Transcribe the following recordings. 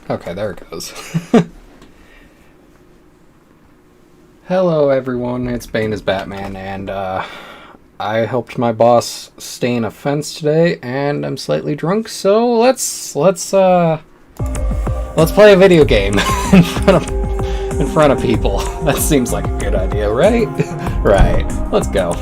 Okay, there it goes. Hello, everyone. It's Bane as Batman, and I helped my boss stay in a fence today, and I'm slightly drunk. So let's play a video game in front of people. That seems like a good idea, right? Right. Let's go.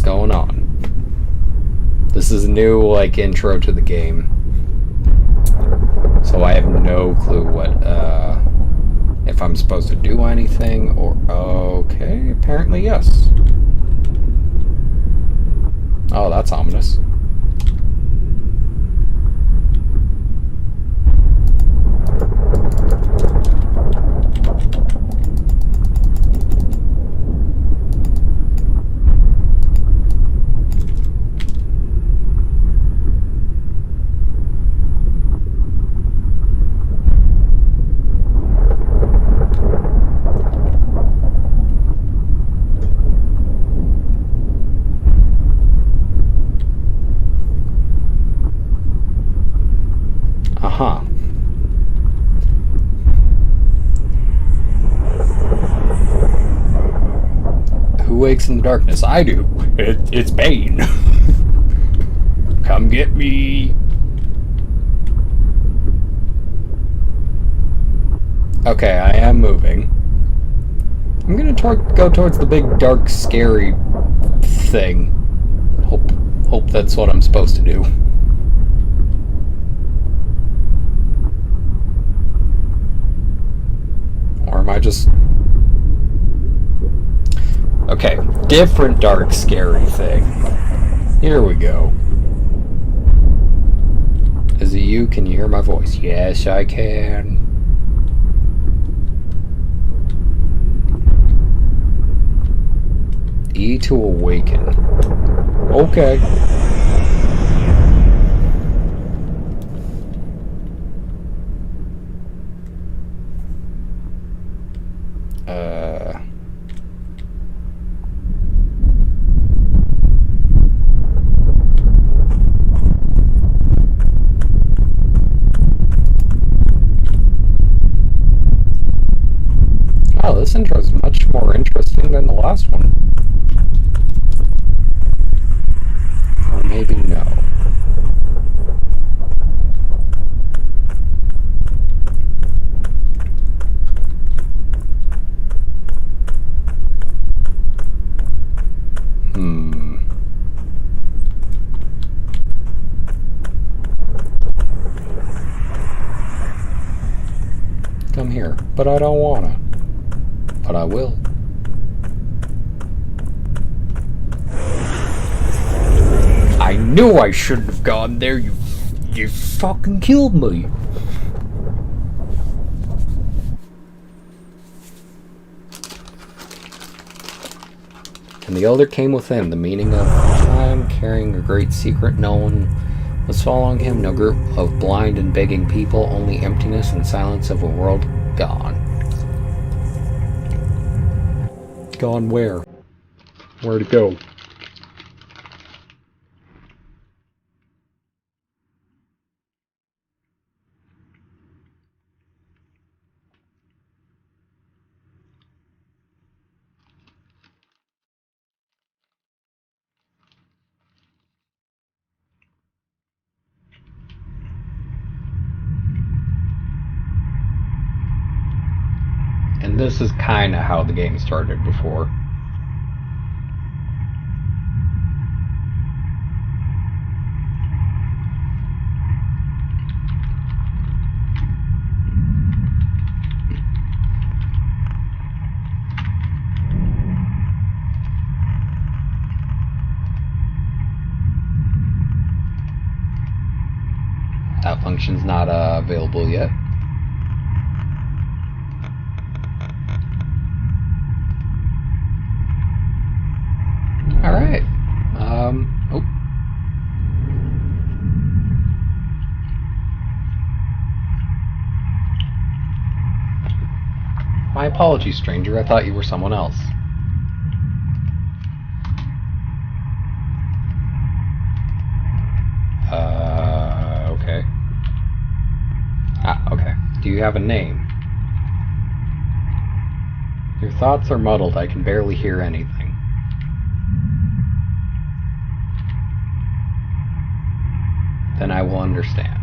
Going on. This is a new intro to the game, so I have no clue what if I'm supposed to do anything or okay. Apparently yes. Oh, that's ominous. Uh-huh. Who wakes in the darkness? I do. It's Bane. Come get me. Okay, I am moving. I'm gonna go towards the big, dark, scary thing. Hope that's what I'm supposed to do. Or am I just... Okay, different dark, scary thing. Here we go. Is it you? Can you hear my voice? Yes, I can. E to awaken. Okay. Oh, this intro is much more interesting than the last one. Or maybe no. Come here, but I don't wanna. But I will. I knew I shouldn't have gone there. You fucking killed me. And the elder came within, the meaning of time, carrying a great secret. No one was following him, no group of blind and begging people, only emptiness and silence of a world gone. Gone where? Where to go? And this is kind of how the game started before. That function's not available yet. Alright. Oh. My apologies, stranger. I thought you were someone else. Okay. Ah, okay. Do you have a name? Your thoughts are muddled. I can barely hear anything. Then I will understand.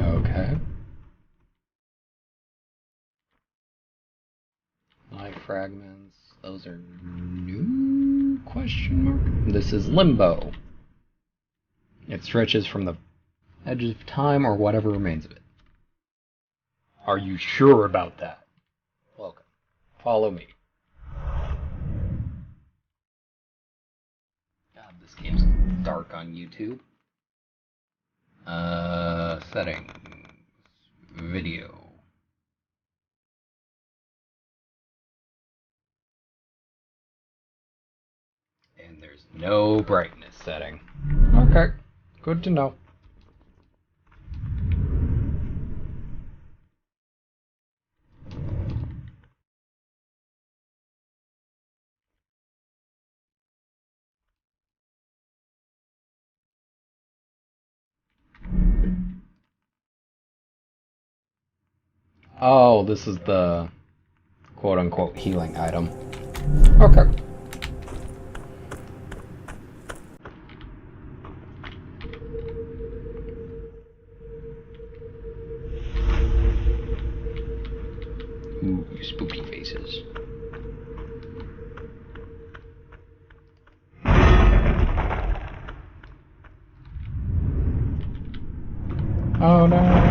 Okay. Life fragments. Those are new? Question mark. This is limbo. It stretches from the edge of time or whatever remains of it. Are you sure about that? Welcome. Follow me. God, this game's dark on YouTube. Settings. Video. And there's no brightness setting. Okay, good to know. Oh, this is the quote-unquote healing item. Okay. Ooh, spooky faces. Oh no.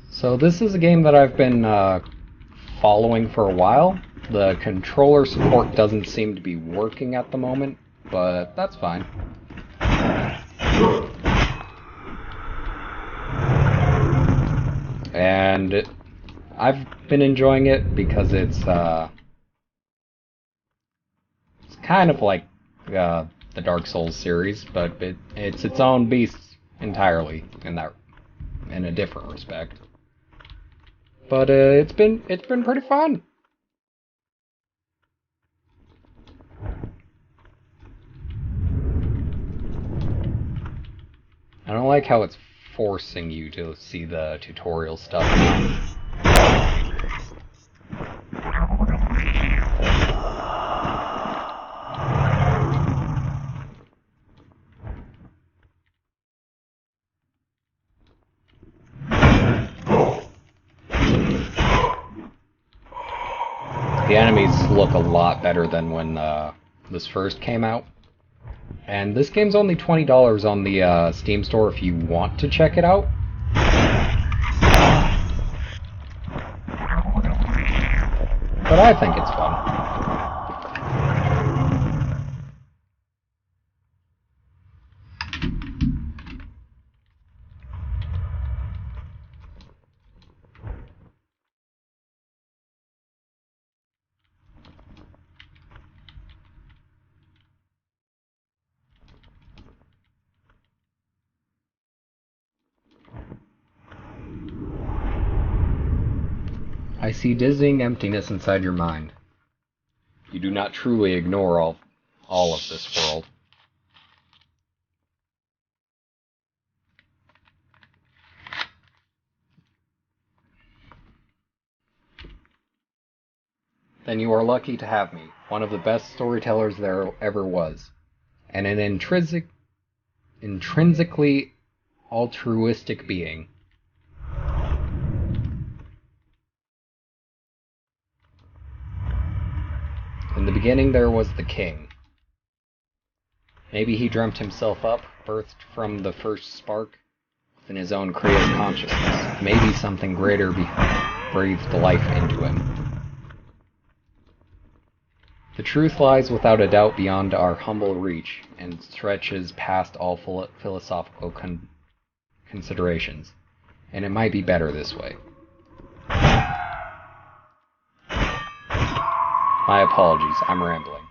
So this is a game that I've been following for a while. The controller support doesn't seem to be working at the moment, but that's fine. And I've been enjoying it because it's kind of like the Dark Souls series, but it's its own beast entirely in a different respect. But it's been pretty fun. I don't like how it's forcing you to see the tutorial stuff. The enemies look a lot better than when this first came out. And this game's only $20 on the Steam store if you want to check it out. But I think it's fun. I see dizzying emptiness inside your mind. You do not truly ignore all of this world. Then you are lucky to have me, one of the best storytellers there ever was, and an intrinsically altruistic being. In the beginning there was the king. Maybe he dreamt himself up, birthed from the first spark within his own creative consciousness. Maybe something greater breathed life into him. The truth lies without a doubt beyond our humble reach, and stretches past all philosophical considerations, and it might be better this way. My apologies, I'm rambling.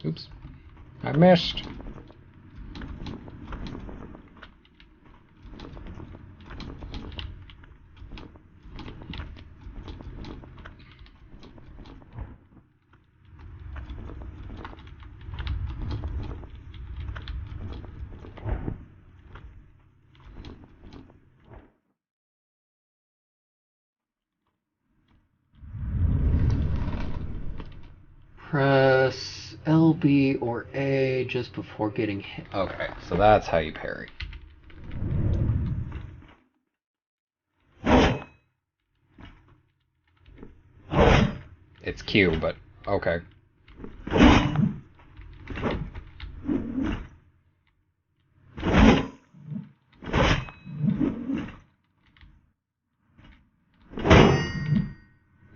Oops. I missed. Press LB or A just before getting hit. Okay, so that's how you parry. It's Q, but okay.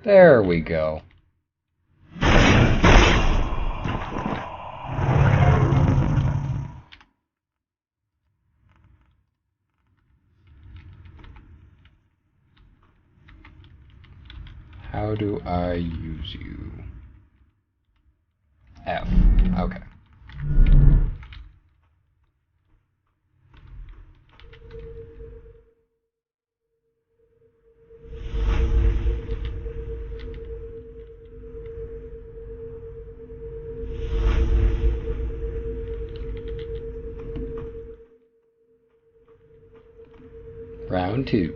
There we go. How do I use you? F. Okay. Round 2.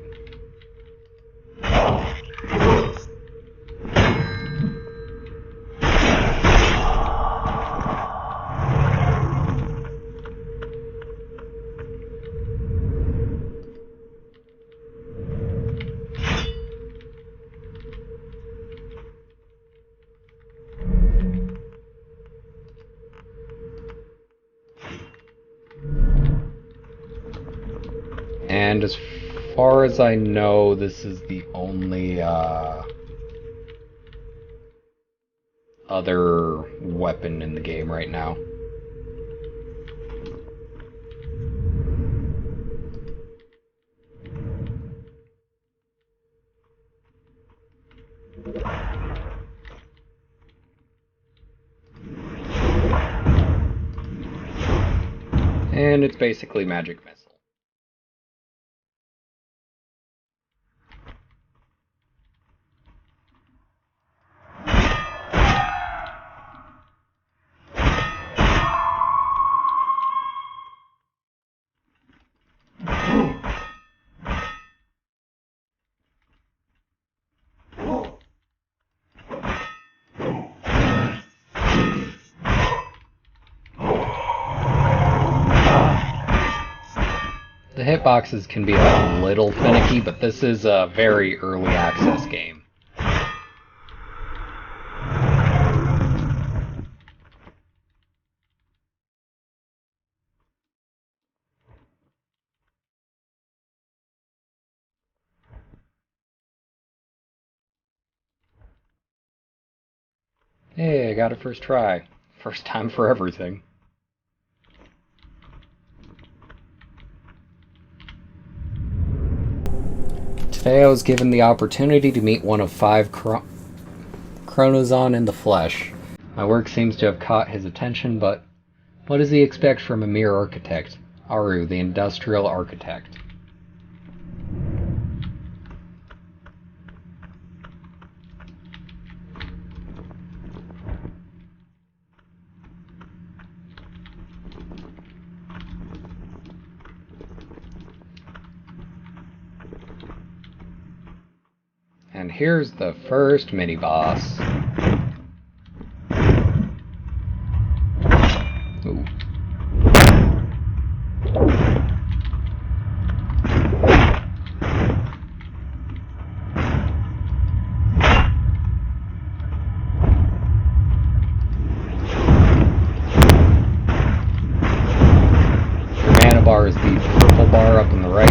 And as far as I know, this is the only other weapon in the game right now. And it's basically Magic Missile. The hitboxes can be a little finicky, but this is a very early access game. Hey, I got it first try. First time for everything. Today I was given the opportunity to meet one of 5 Chronozon in the flesh. My work seems to have caught his attention, but what does he expect from a mere architect? Aru, the industrial architect. And here's the first mini-boss. Ooh. Your mana bar is the purple bar up on the right.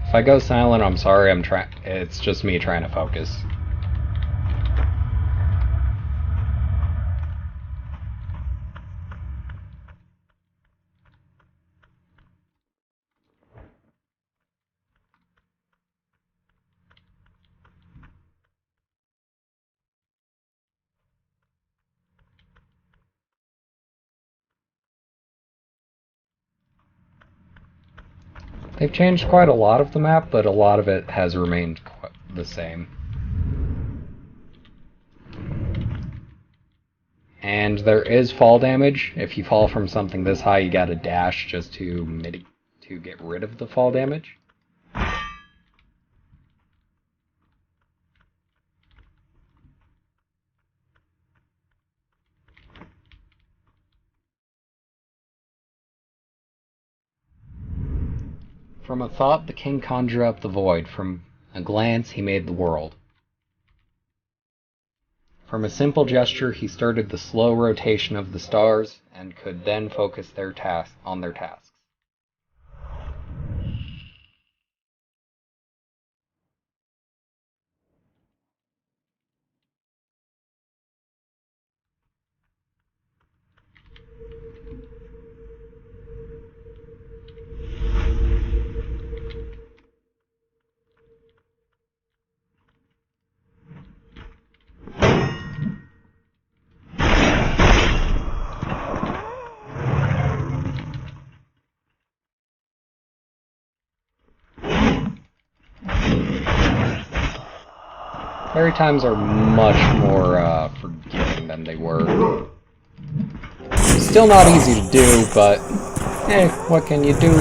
If I go silent, I'm sorry. It's just me trying to focus. They've changed quite a lot of the map, but a lot of it has remained the same. And there is fall damage. If you fall from something this high, you gotta dash just to get rid of the fall damage. From a thought, the king conjured up the void. From a glance, he made the world. From a simple gesture, he started the slow rotation of the stars and could then focus on their tasks. Fairy times are much more forgiving than they were. Still not easy to do, but hey, what can you do?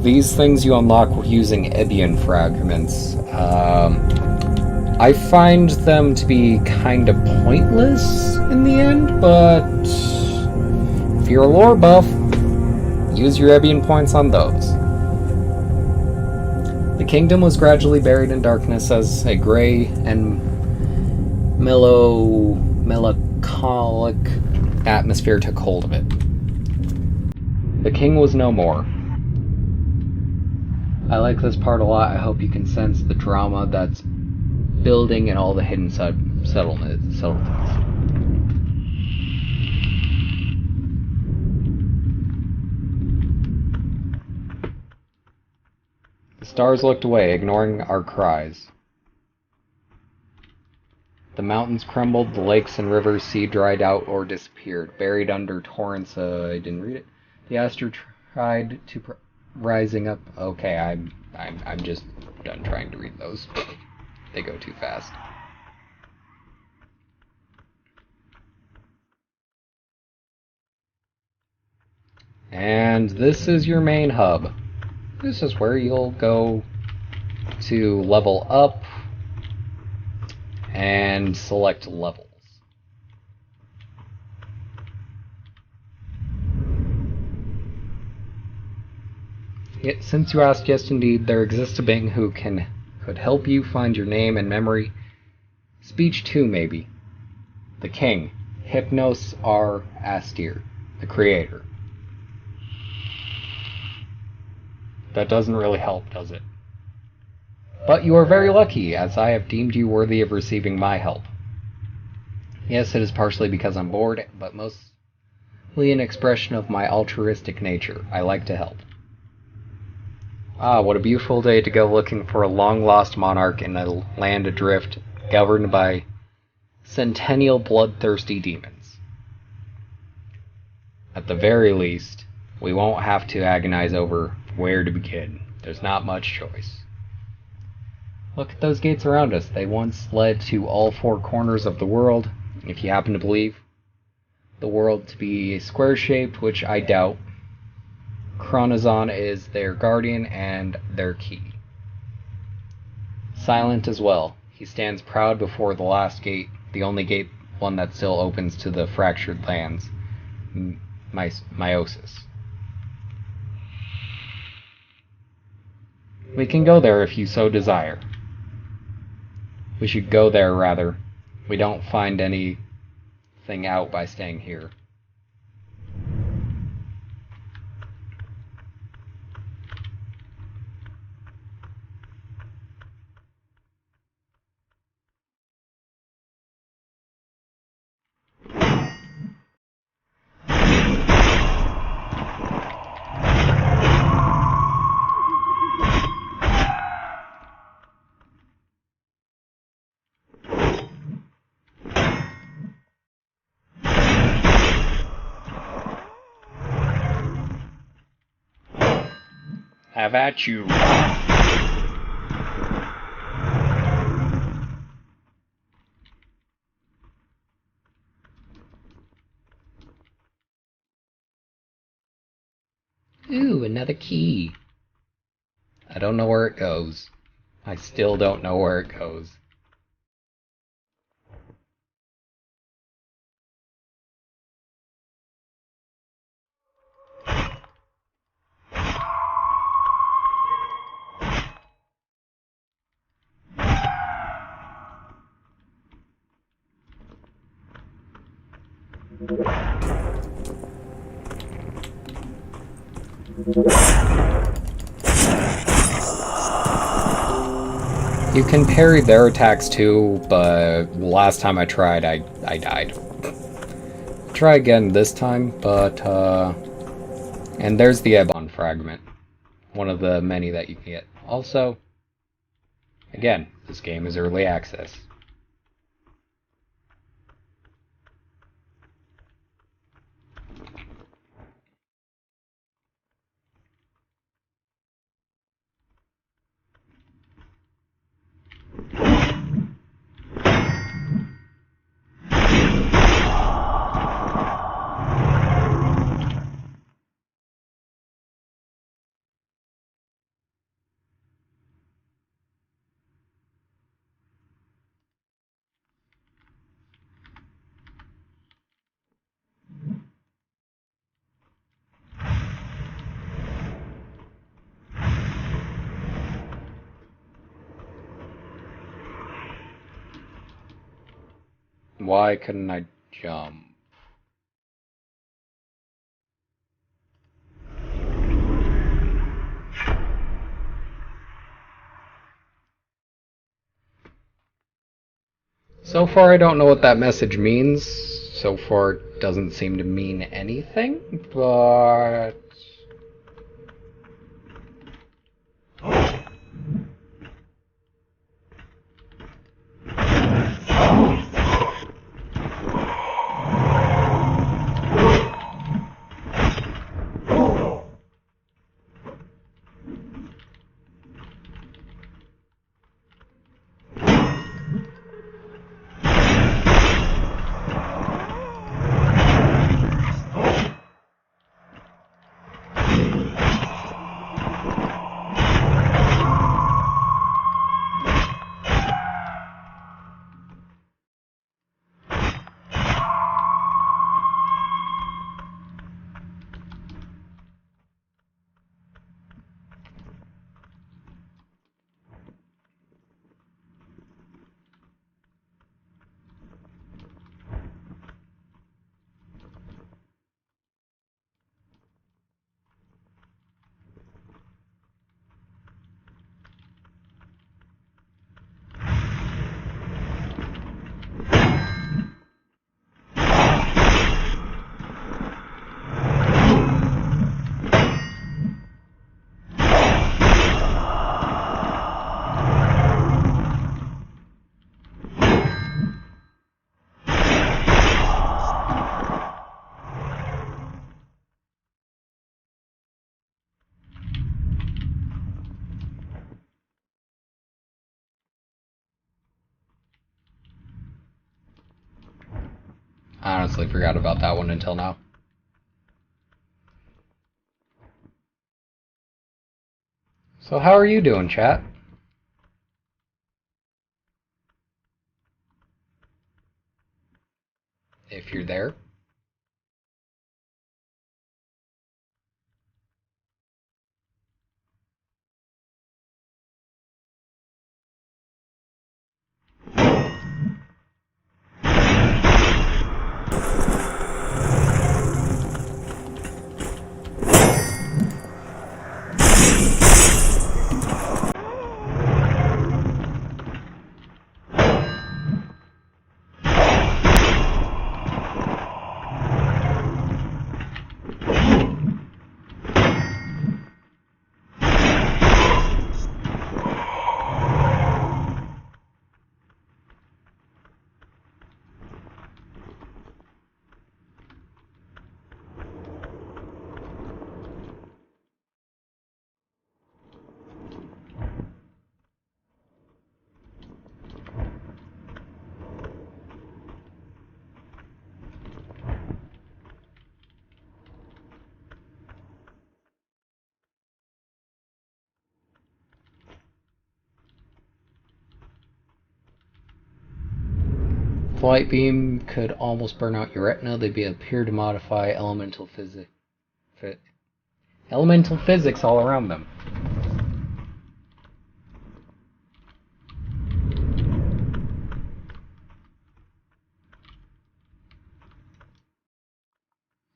these things you unlock using Ebion fragments. I find them to be kind of pointless in the end, but if you're a lore buff, use your Ebion points on those. The kingdom was gradually buried in darkness as a gray and melancholic atmosphere took hold of it. The king was no more. I like this part a lot. I hope you can sense the drama that's building in all the hidden settlements. The stars looked away, ignoring our cries. The mountains crumbled, the lakes and rivers sea dried out or disappeared, buried under torrents. I didn't read it. The Aster tried to rising up. Okay, I'm just done trying to read those. They go too fast. And this is your main hub. This is where you'll go to level up and select levels. Yet, since you asked, yes indeed, there exists a being who could help you find your name and memory. Speech too, maybe. The king, Hypnos R. Astir, the creator. That doesn't really help, does it? But you are very lucky, as I have deemed you worthy of receiving my help. Yes, it is partially because I'm bored, but mostly an expression of my altruistic nature. I like to help. Ah, what a beautiful day to go looking for a long-lost monarch in a land adrift, governed by centennial bloodthirsty demons. At the very least, we won't have to agonize over where to begin. There's not much choice. Look at those gates around us. They once led to all four corners of the world. If you happen to believe the world to be square shaped, which I doubt, Chronozon is their guardian and their key. Silent as well, he stands proud before the last gate, the only gate, one that still opens to the fractured lands, Meiosis. We can go there if you so desire. We should go there, rather. We don't find anything out by staying here. Have at you. Ooh, another key. I don't know where it goes. I still don't know where it goes. You can parry their attacks too, but last time I tried, I died. Try again this time, but, and there's the Ebon fragment. One of the many that you can get. Also, again, this game is early access. Why couldn't I jump? So far, I don't know what that message means. So far, it doesn't seem to mean anything, but... I honestly forgot about that one until now. So how are you doing, chat? If you're there. Flight beam could almost burn out your retina. They appear to modify elemental physics all around them.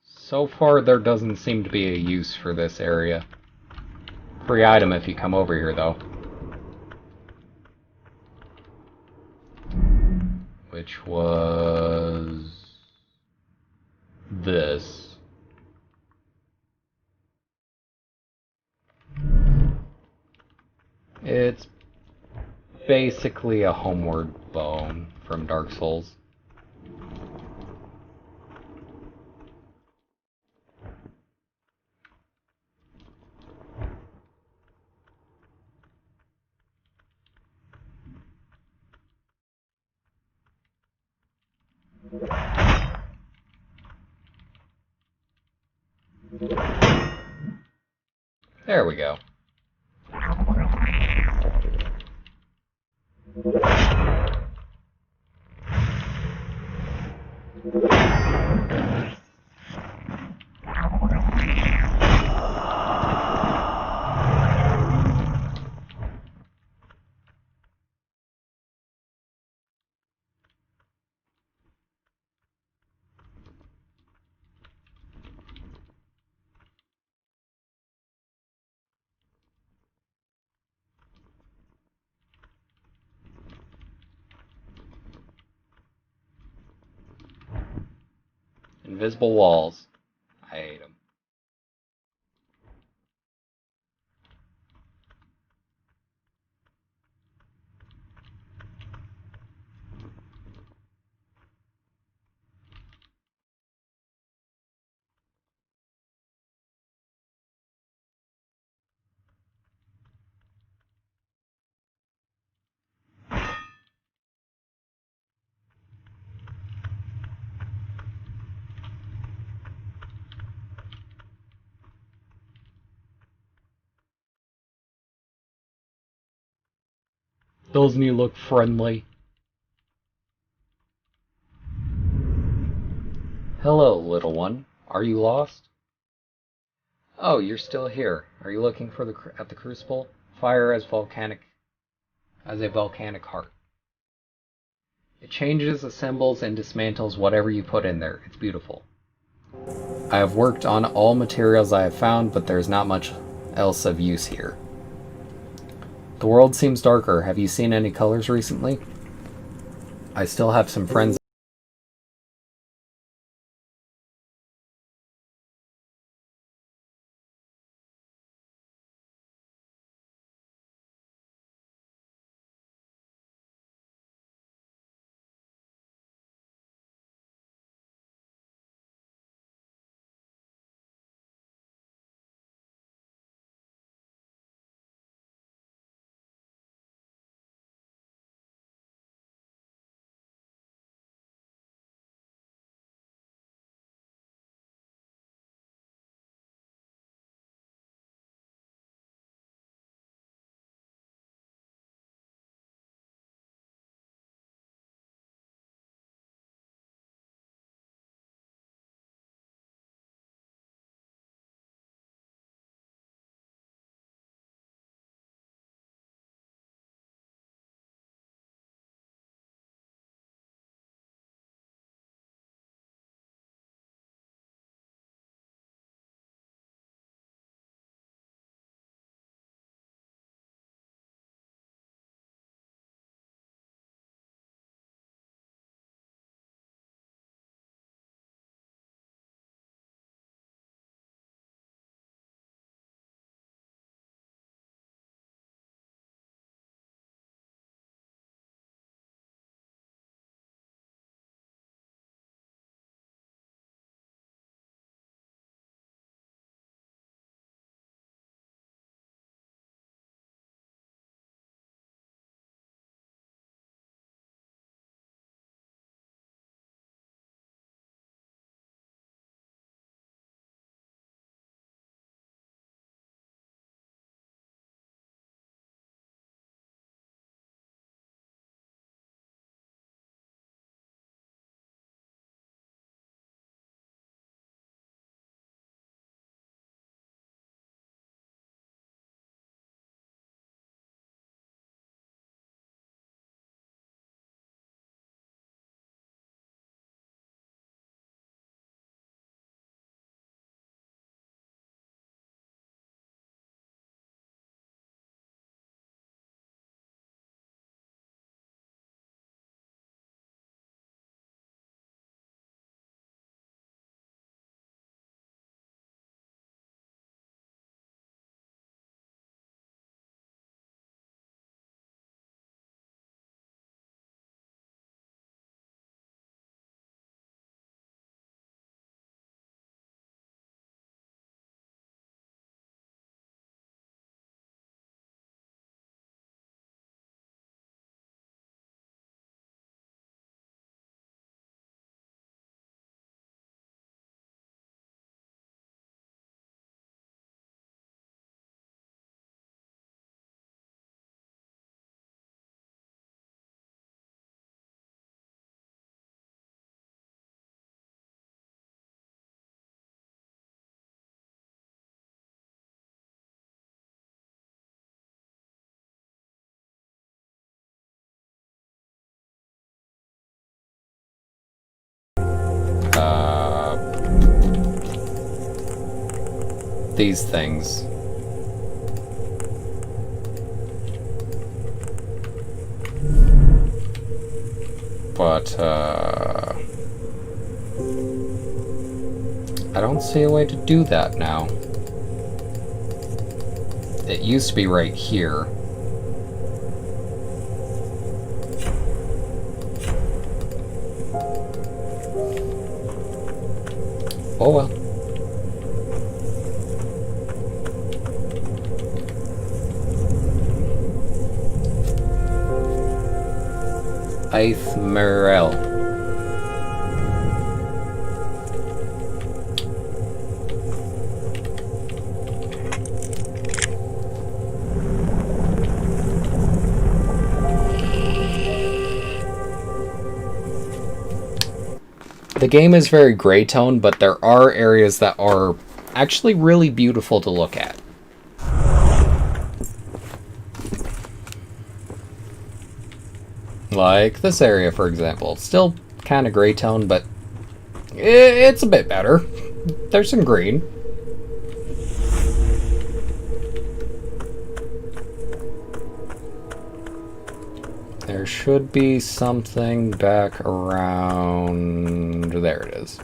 So far, there doesn't seem to be a use for this area. Free item if you come over here, though. Which was... this. It's basically a homeward bone from Dark Souls. There we go. Invisible walls. I hate them. Doesn't he look friendly? Hello, little one. Are you lost? Oh, you're still here. Are you looking for at the crucible? Fire as a volcanic heart. It changes, assembles, and dismantles whatever you put in there. It's beautiful. I have worked on all materials I have found, but there's not much else of use here. The world seems darker. Have you seen any colors recently? I still have some friends. These things. But, I don't see a way to do that now. It used to be right here. Oh well. Eithmerel. The game is very gray tone, but there are areas that are actually really beautiful to look at. Like this area, for example. Still kind of gray tone, but it's a bit better. There's some green. There should be something back around... There it is.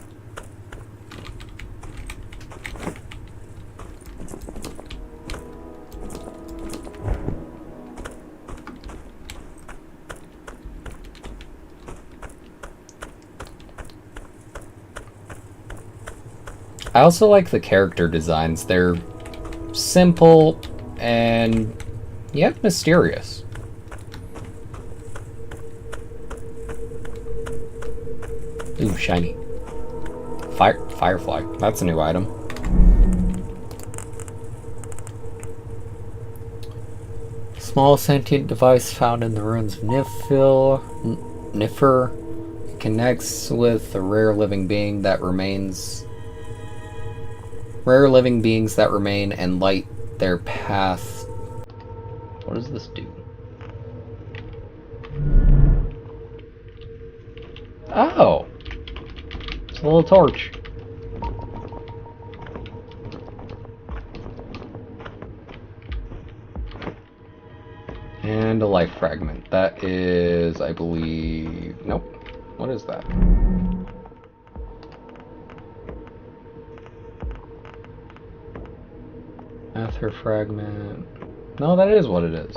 I also like the character designs. They're simple and yet mysterious. Ooh, shiny. Firefly. That's a new item. Small sentient device found in the ruins of Niffer connects with a rare living beings that remain and light their path. What does this do? Oh! It's a little torch. And a life fragment. That is, I believe... Nope. What is that? Ether fragment. No, that is what it is.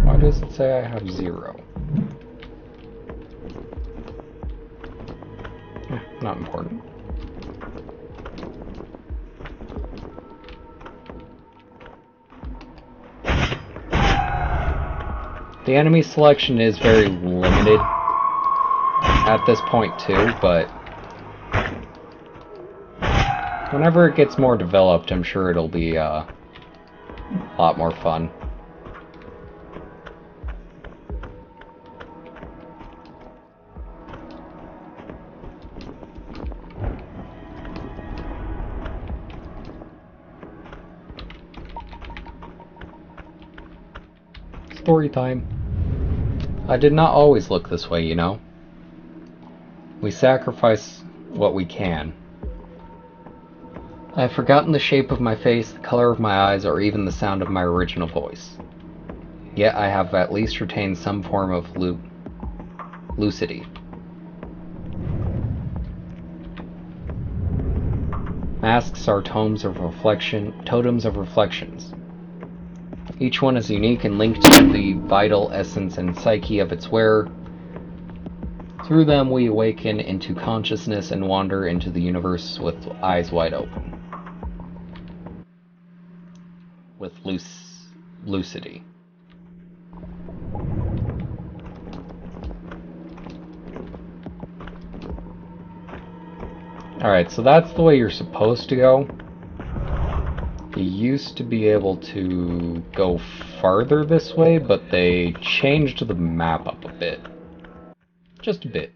Why does it say I have 0? Not important. The enemy selection is very limited at this point too, but whenever it gets more developed, I'm sure it'll be a lot more fun. Story time. I did not always look this way, you know. We sacrifice what we can. I have forgotten the shape of my face, the color of my eyes, or even the sound of my original voice. Yet I have at least retained some form of lucidity. Masks are totems of reflections. Each one is unique and linked to the vital essence and psyche of its wearer. Through them we awaken into consciousness and wander into the universe with eyes wide open. With lucidity. Alright, so that's the way you're supposed to go. You used to be able to go farther this way, but they changed the map up a bit. Just a bit.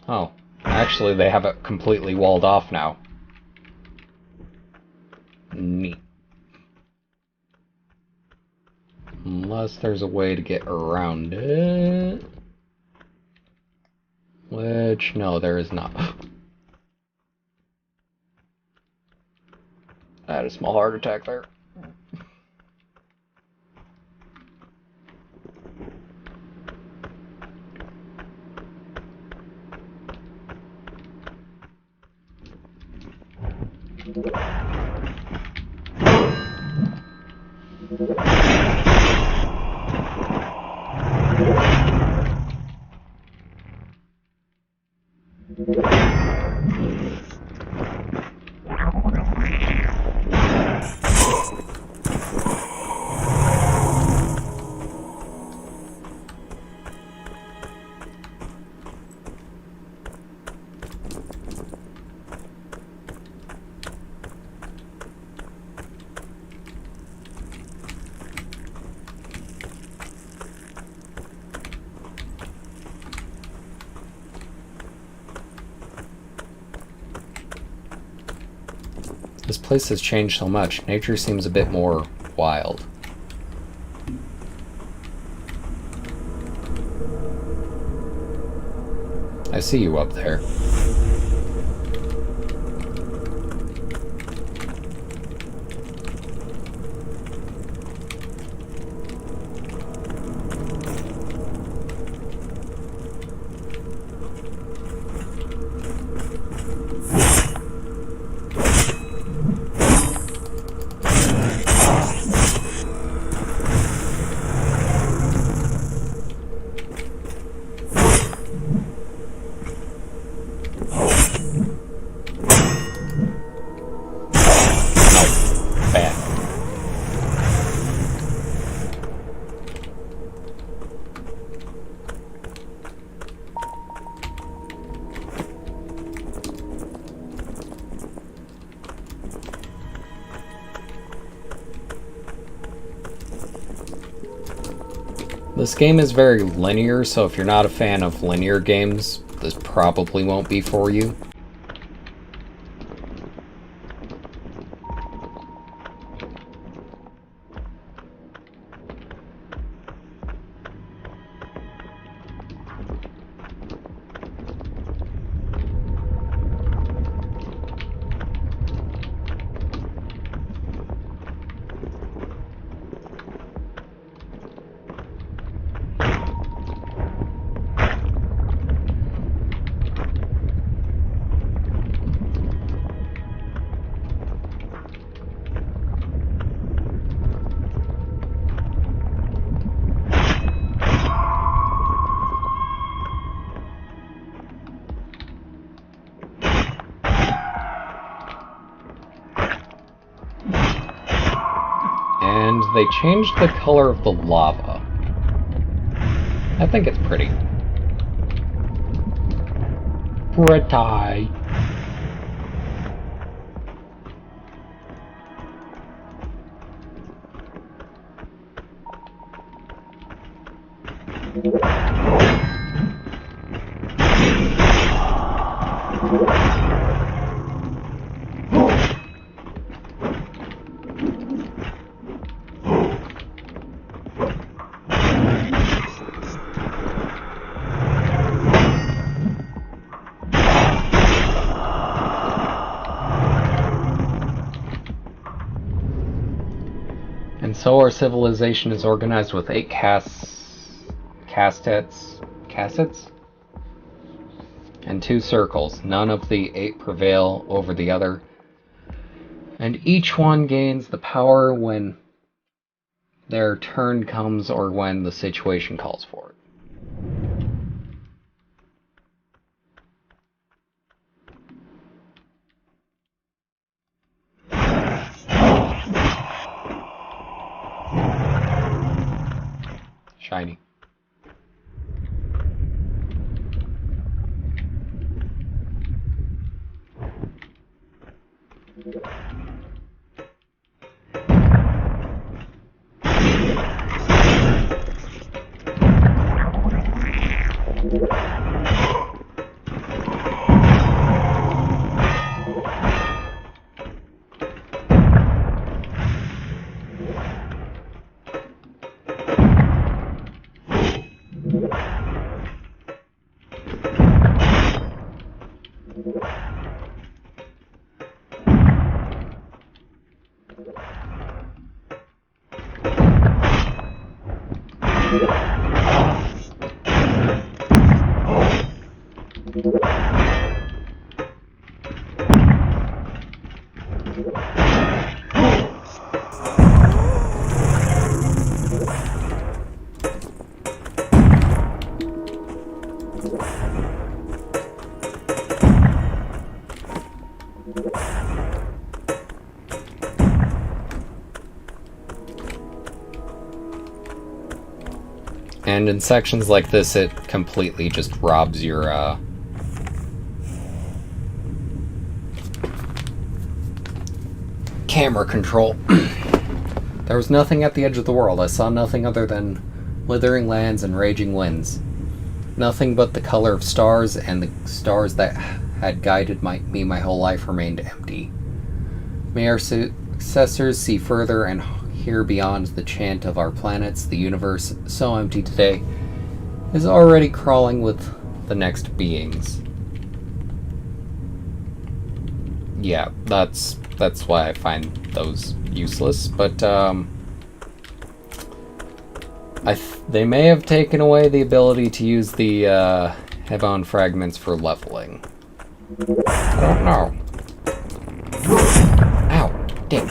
Oh, actually they have it completely walled off now. Neat. Unless there's a way to get around it. Which, no, there is not. I had a small heart attack there. This place has changed so much. Nature seems a bit more wild. I see you up there. This game is very linear, so if you're not a fan of linear games, this probably won't be for you. And they changed the color of the lava. I think it's pretty. Pretty. And so our civilization is organized with 8 castets, and 2 circles. None of the 8 prevail over the other. And each one gains the power when their turn comes or when the situation calls for it. Shiny. And in sections like this, it completely just robs your camera control. There was nothing at the edge of the world. I saw nothing other than withering lands and raging winds. Nothing but the color of stars, and the stars that had guided me my whole life remained empty. May our successors see further and hear beyond the chant of our planets. The universe, so empty today, is already crawling with the next beings. Yeah, that's why I find those useless, but they may have taken away the ability to use the Hebon fragments for leveling. I don't know. Ow, dick.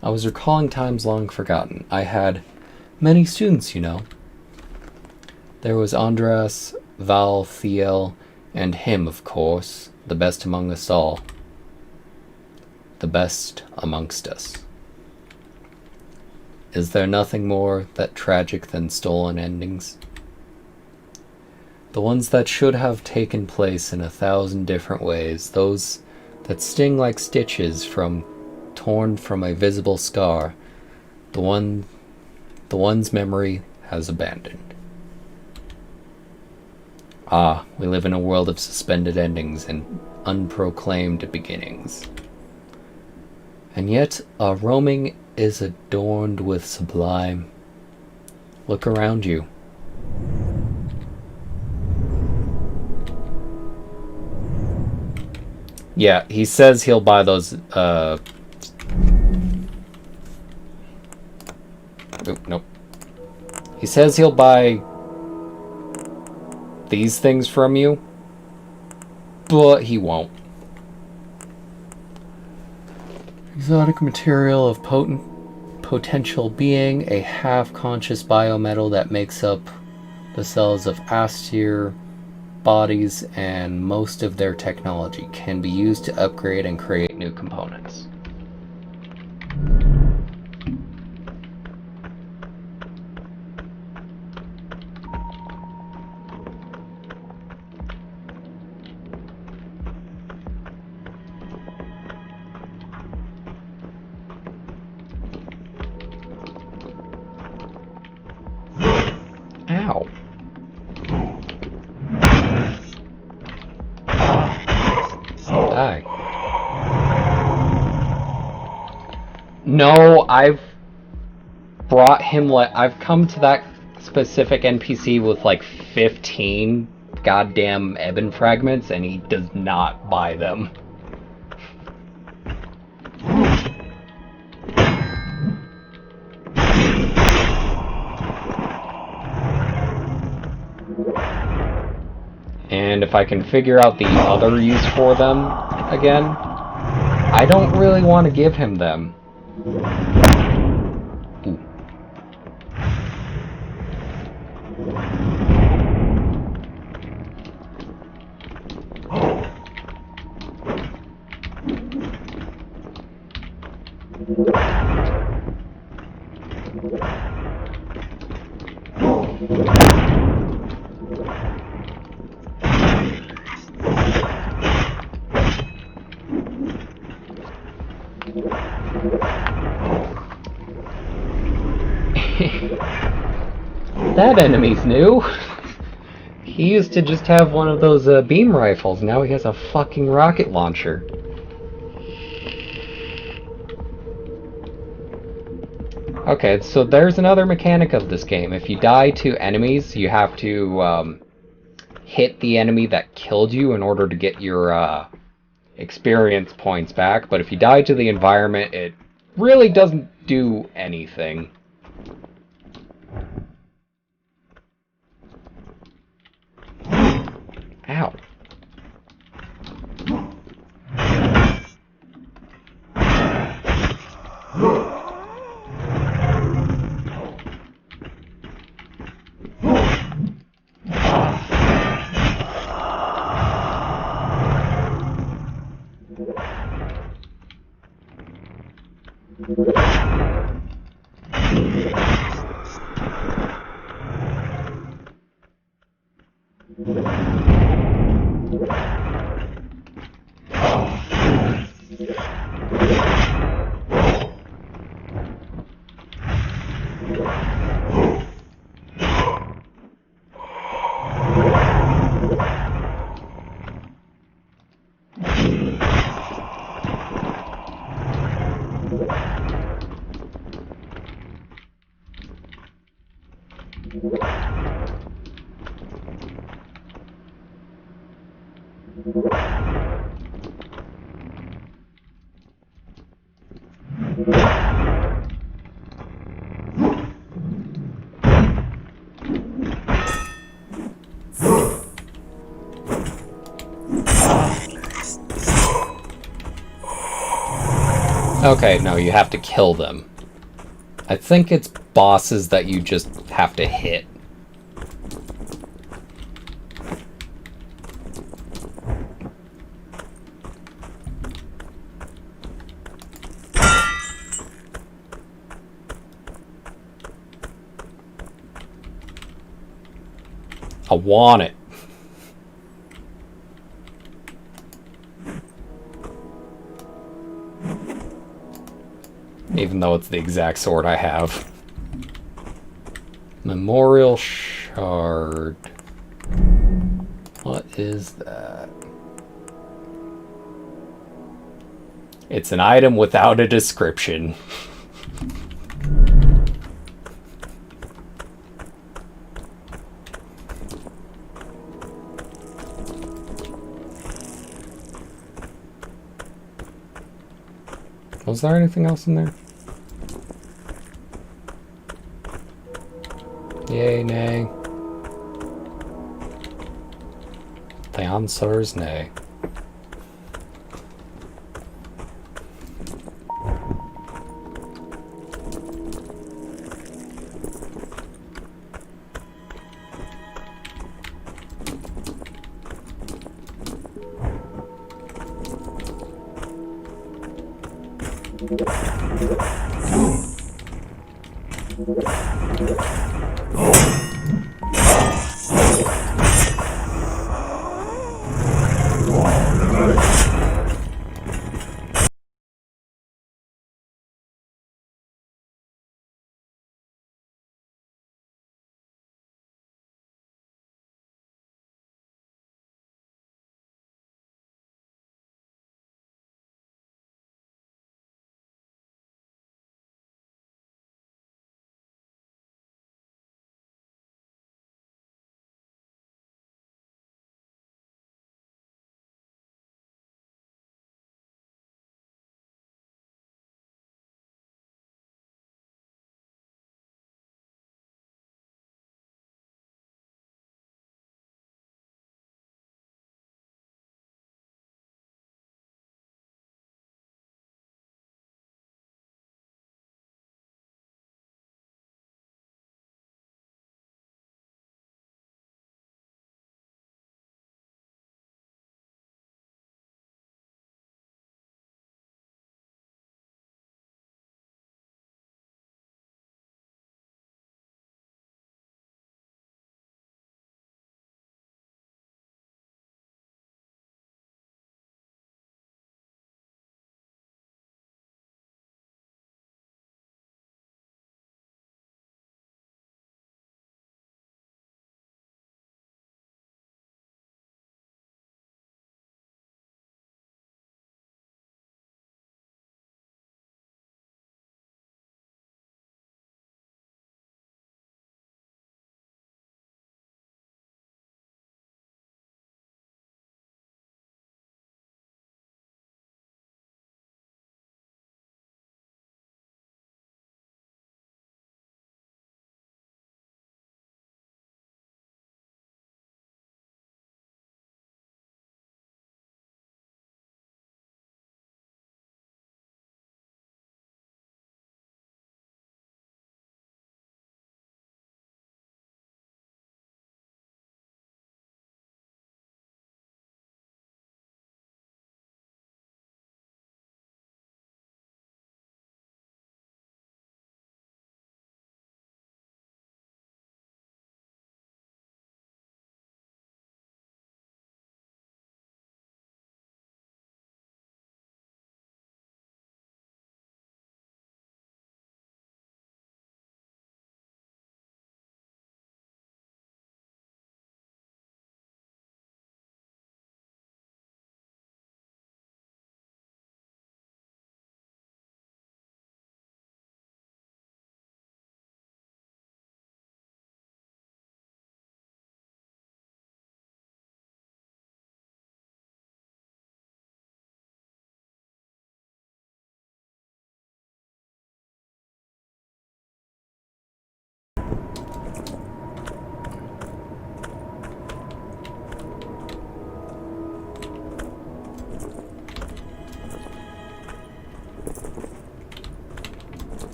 I was recalling times long forgotten. I had many students, you know. There was Andras, Val, Thiel, and him, of course, the best among us all. The best amongst us. Is there nothing more that tragic than stolen endings? The ones that should have taken place in 1,000 different ways, those that sting like stitches torn from a visible scar, the one's memory has abandoned. Ah, we live in a world of suspended endings and unproclaimed beginnings. And yet our roaming is adorned with sublime. Look around you. Yeah, he says he'll buy those, nope. He says he'll buy these things from you, but he won't. Exotic material of potential being, a half-conscious biometal that makes up the cells of Astyr bodies and most of their technology, can be used to upgrade and create new components. Ow. Die. No, I've brought him, I've come to that specific NPC with like 15 goddamn Ebon fragments, and he does not buy them. And if I can figure out the other use for them again, I don't really want to give him them. Ooh. That enemy's new. He used to just have one of those beam rifles. Now he has a fucking rocket launcher. Okay, so there's another mechanic of this game. If you die to enemies, you have to hit the enemy that killed you in order to get your experience points back. But if you die to the environment, it really doesn't do anything. Ow. Okay, no, you have to kill them. I think it's bosses that you just have to hit. I want it. Even though it's the exact sword I have. Memorial Shard. What is that? It's an item without a description. Was there anything else in there? Yay, nay. The answer is nay.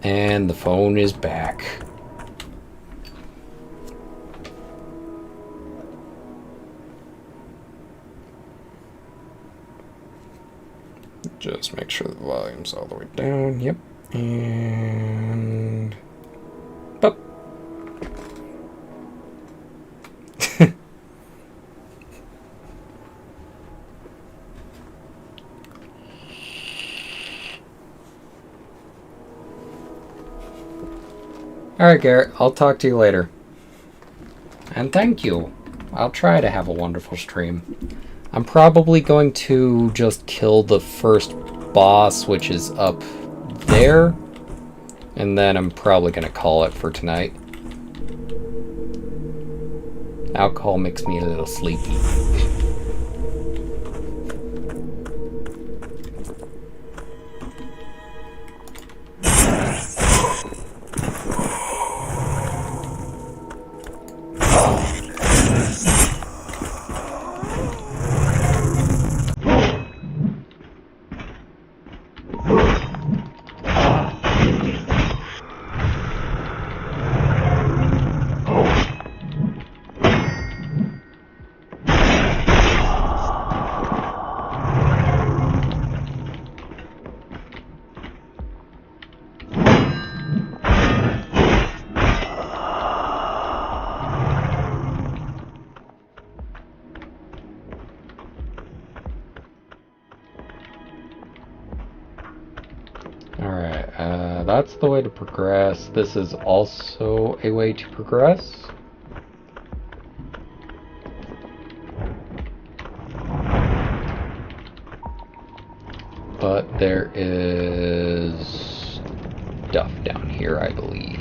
And the phone is back. Just make sure the volume's all the way down. Yep. And... Boop. Alright, Garrett. I'll talk to you later. And thank you. I'll try to have a wonderful stream. I'm probably going to just kill the first boss, which is up there. And then I'm probably going to call it for tonight. Alcohol makes me a little sleepy. That's the way to progress. This is also a way to progress. But there is stuff down here, I believe.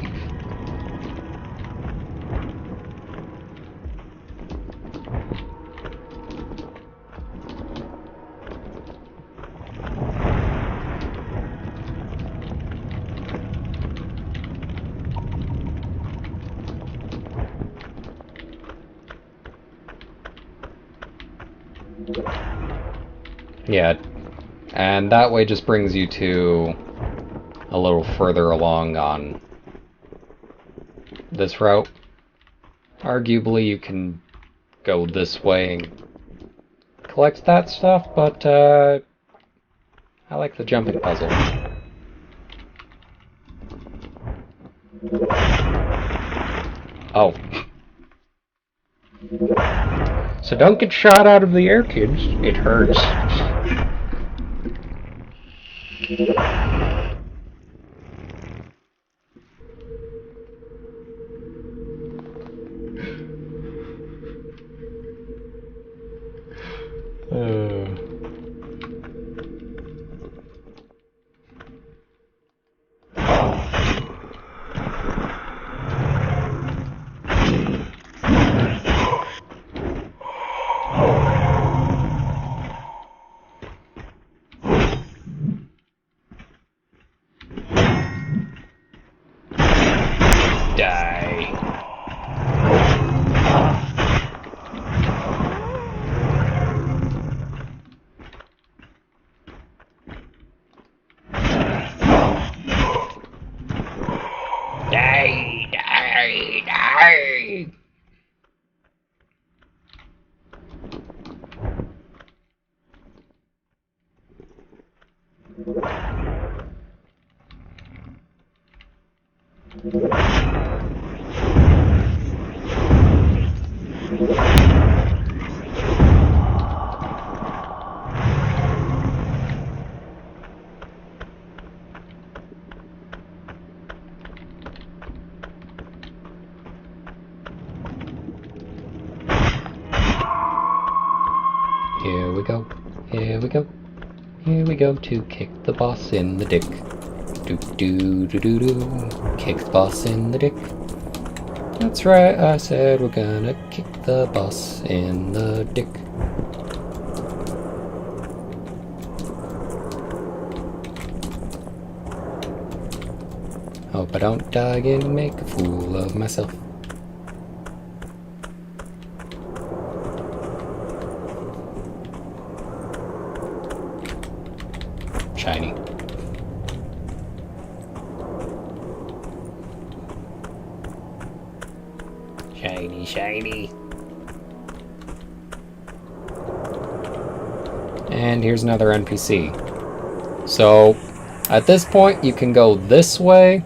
Yeah, and that way just brings you to a little further along on this route. Arguably you can go this way and collect that stuff, but I like the jumping puzzle. Oh. So don't get shot out of the air, kids. It hurts. Here we go, here we go, here we go to kick the boss in the dick. Do do do do do, kick the boss in the dick. That's right, I said we're gonna kick the boss in the dick. Hope I don't die and make a fool of myself. Shiny. Shiny, shiny. And here's another NPC. So, at this point, you can go this way,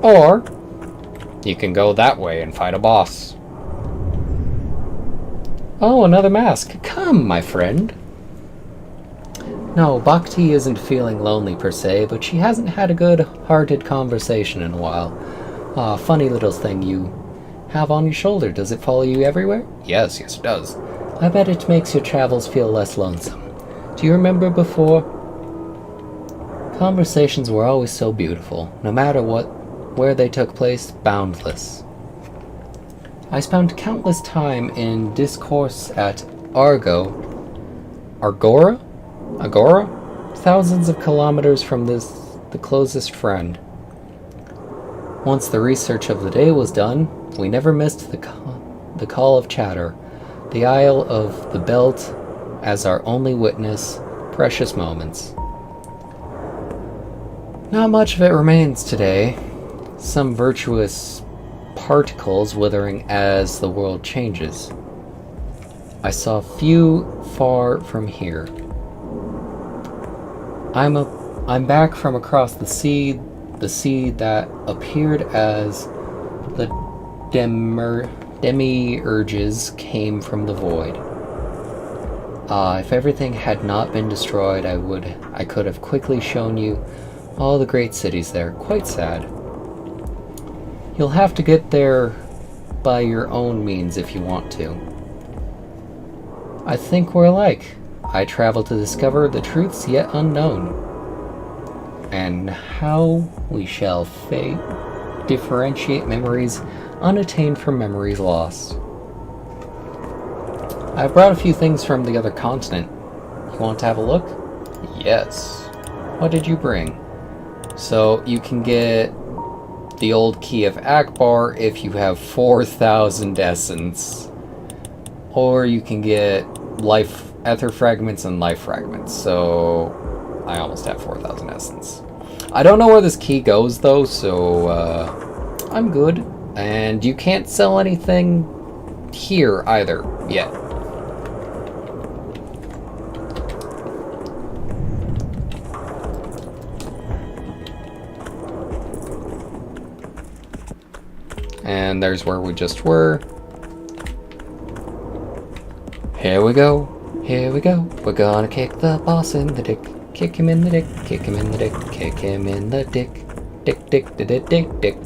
or you can go that way and fight a boss. Oh, another mask. Come, my friend. No, Bhakti isn't feeling lonely per se, but she hasn't had a good-hearted conversation in a while. Ah, funny little thing you have on your shoulder. Does it follow you everywhere? Yes, it does. I bet it makes your travels feel less lonesome. Do you remember before? Conversations were always so beautiful, no matter where they took place, boundless. I spent countless time in discourse at Agora? Thousands of kilometers from the closest friend. Once the research of the day was done, we never missed the call of chatter, the Isle of the Belt as our only witness, precious moments. Not much of it remains today. Some virtuous particles withering as the world changes. I saw few far from here. I'm back from across the sea that appeared as the demiurges came from the void. If everything had not been destroyed, I could have quickly shown you all the great cities there. Quite sad. You'll have to get there by your own means if you want to. I think we're alike. I travel to discover the truths yet unknown, and how we shall differentiate memories unattained from memories lost. I brought a few things from the other continent. You want to have a look? Yes. What did you bring? So you can get the old key of Akbar if you have 4,000 essence. Or you can get ether fragments and life fragments. So I almost have 4,000 essence. I don't know where this key goes though, so I'm good. And you can't sell anything here either yet. And there's where we just were. Here we go. Here we go. We're gonna kick the boss in the dick. Kick him in the dick. Kick him in the dick. Kick him in the dick. Dick, dick, dick, dick, dick, dick.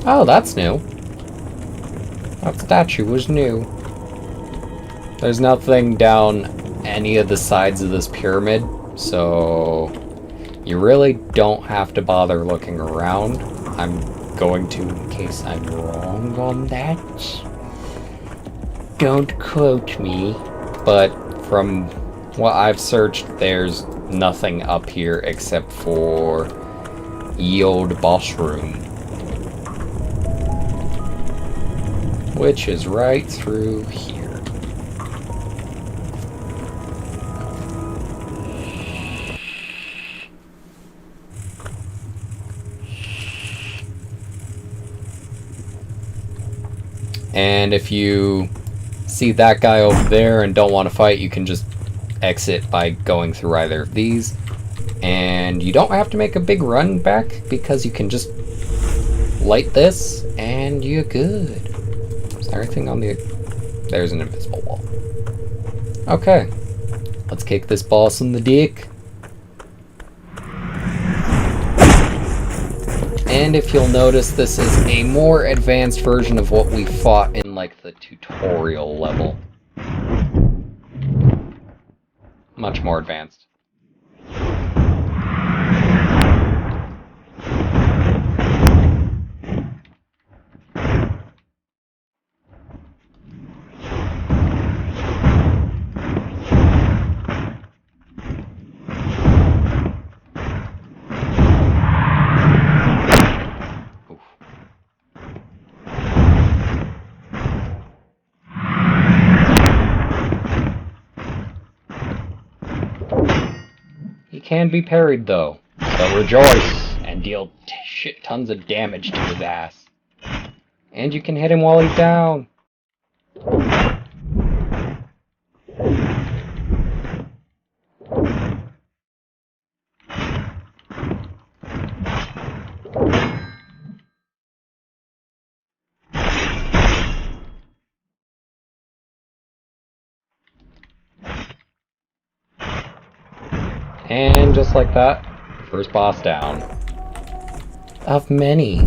Oh, that's new. That statue was new. There's nothing down any of the sides of this pyramid, so you really don't have to bother looking around. I'm going to, in case I'm wrong on that. Don't quote me. But from what I've searched, there's nothing up here except for ye old boss room, which is right through here. And if you see that guy over there and don't want to fight, you can just exit by going through either of these. And you don't have to make a big run back, because you can just light this and you're good. Is there anything on the... There's an invisible wall. Okay. Let's kick this boss in the dick. And if you'll notice, this is a more advanced version of what we fought in, like, the tutorial level. Much more advanced. Can be parried though, so rejoice and deal shit tons of damage to his ass. And you can hit him while he's down. And just like that, first boss down. Of many.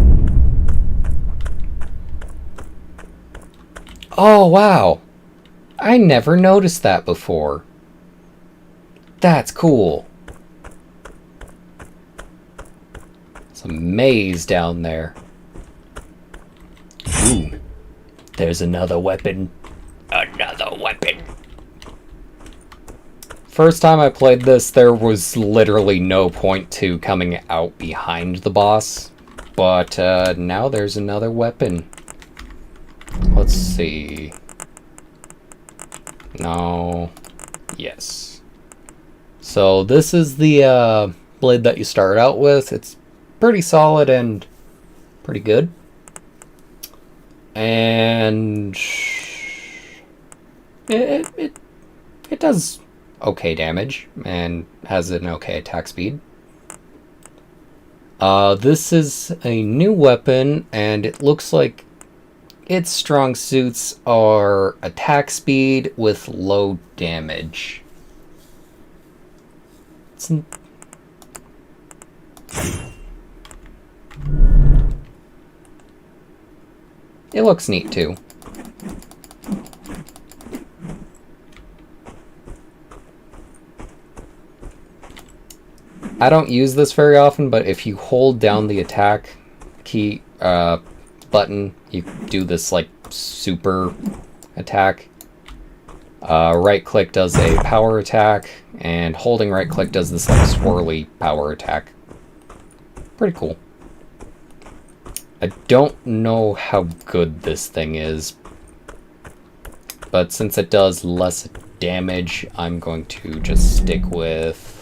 Oh, wow. I never noticed that before. That's cool. It's a maze down there. Ooh. There's another weapon. Another weapon. First time I played this, there was literally no point to coming out behind the boss. But now there's another weapon. Let's see. No. Yes. So this is the blade that you start out with. It's pretty solid and pretty good. And it does okay damage and has an okay attack speed. This is a new weapon, and it looks like its strong suits are attack speed with low damage. It looks neat too. I don't use this very often, but if you hold down the attack key button, you do this like super attack. Right click does a power attack, and holding right click does this like swirly power attack. Pretty cool. I don't know how good this thing is, but since it does less damage, I'm going to just stick with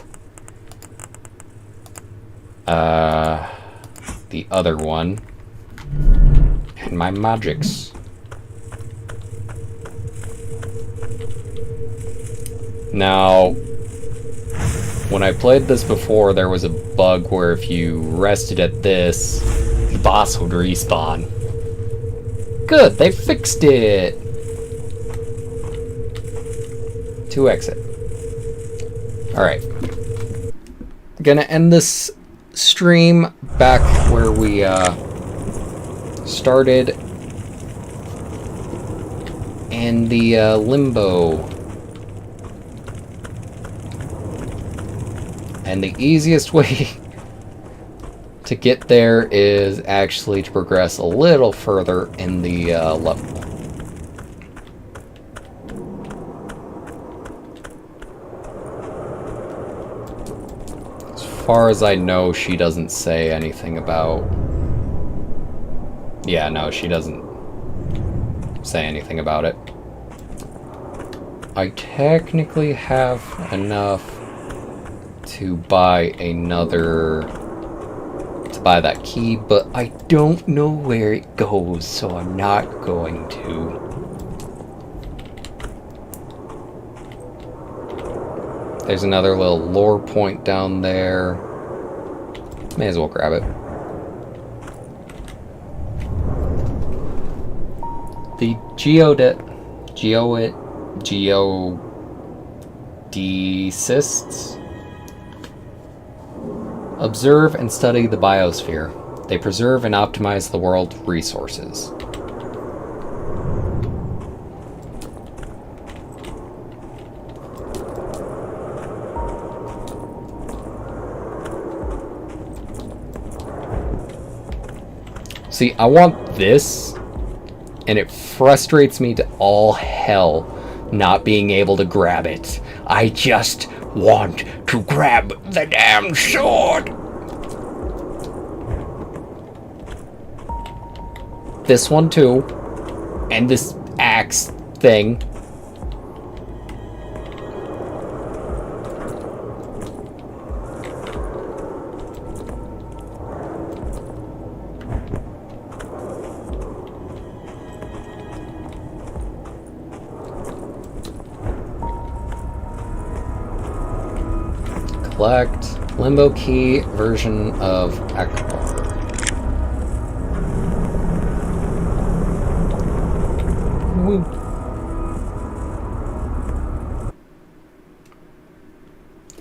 the other one and my magics. Now, when I played this before, there was a bug where if you rested at this, the boss would respawn. Good, they fixed it! To exit. Alright. Gonna end this stream back where we started in the limbo. And the easiest way to get there is actually to progress a little further in the level. As far as I know, she doesn't say anything about... Yeah, no, she doesn't say anything about it. I technically have enough to buy that key, but I don't know where it goes, so I'm not going to. There's another little lore point down there. May as well grab it. The geodesists observe and study the biosphere. They preserve and optimize the world's resources. See, I want this, and it frustrates me to all hell not being able to grab it. I just want to grab the damn sword! This one too. And this axe thing. Select Limbo Key version of Akbar. Woo.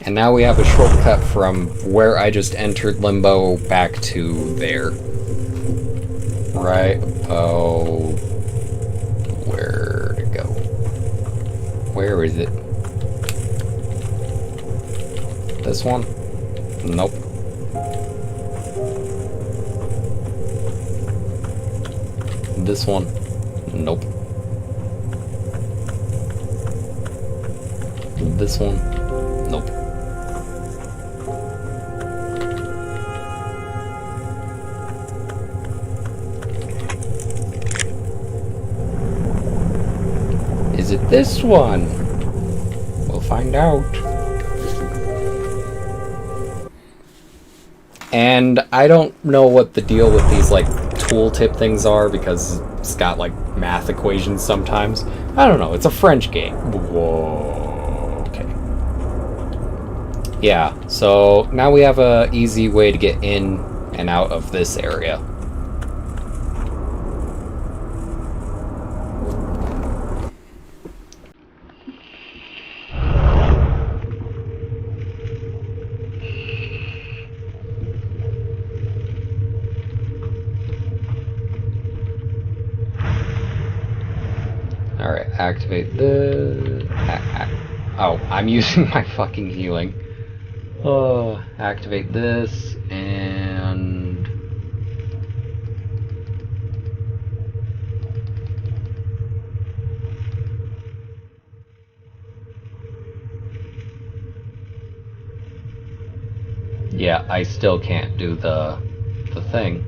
And now we have a shortcut from where I just entered Limbo back to there. Right about where to go. Where is it? This one? Nope. This one? Nope. This one? Nope. Is it this one? We'll find out. And I don't know what the deal with these like tooltip things are because it's got like math equations sometimes. I don't know, it's a French game. Whoa, okay. Yeah, so now we have a easy way to get in and out of this area. Alright, activate the... Oh, I'm using my fucking healing. Activate this, and... Yeah, I still can't do the thing.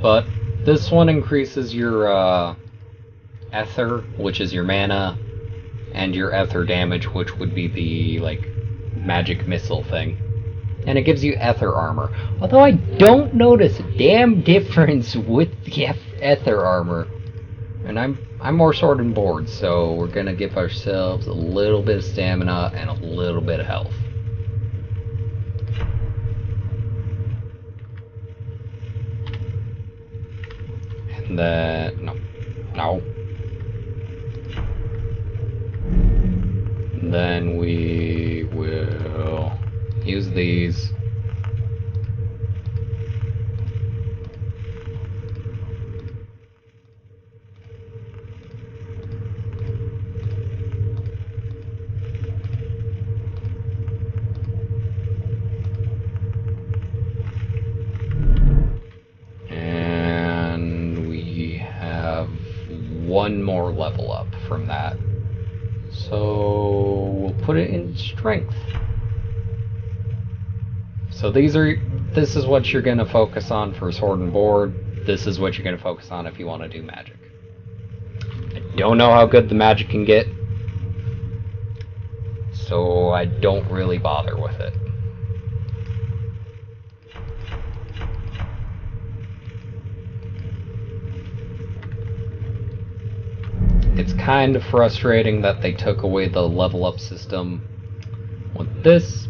But this one increases your ether, which is your mana, and your ether damage, which would be the like magic missile thing. And it gives you ether armor. Although I don't notice a damn difference with the ether armor. And I'm more sword and board, so we're gonna give ourselves a little bit of stamina and a little bit of health. And then no. Then we will use these. And we have one more level up from that. So we'll put it in strength. So this is what you're going to focus on for sword and board. This is what you're going to focus on if you want to do magic. I don't know how good the magic can get, so I don't really bother with it. It's kind of frustrating that they took away the level up system with this,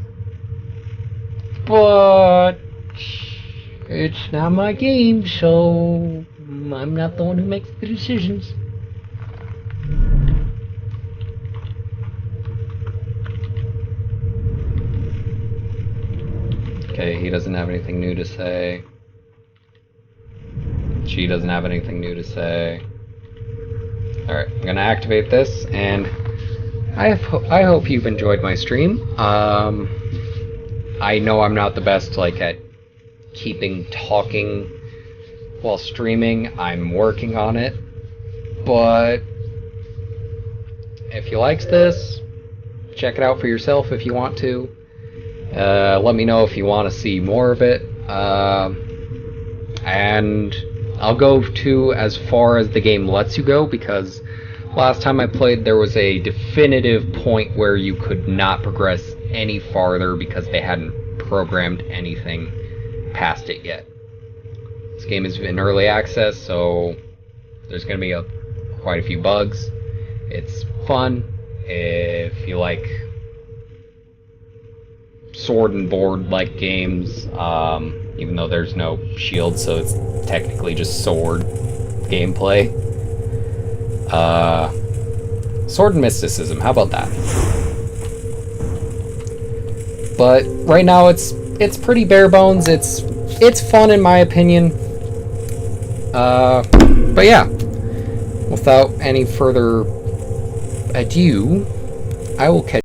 but it's not my game, so I'm not the one who makes the decisions. Okay, he doesn't have anything new to say. She doesn't have anything new to say. Alright, I'm gonna activate this, and I hope you've enjoyed my stream. I know I'm not the best like at keeping talking while streaming. I'm working on it, but if you liked this, check it out for yourself if you want to. Let me know if you want to see more of it, and I'll go to as far as the game lets you go, because last time I played there was a definitive point where you could not progress any farther because they hadn't programmed anything past it yet. This game is in early access, so there's going to be quite a few bugs. It's fun, if you like sword and board like games, even though there's no shield, so it's technically just sword gameplay. Sword and Mysticism, how about that? But right now it's pretty bare bones. It's fun in my opinion. But yeah, without any further ado, I will catch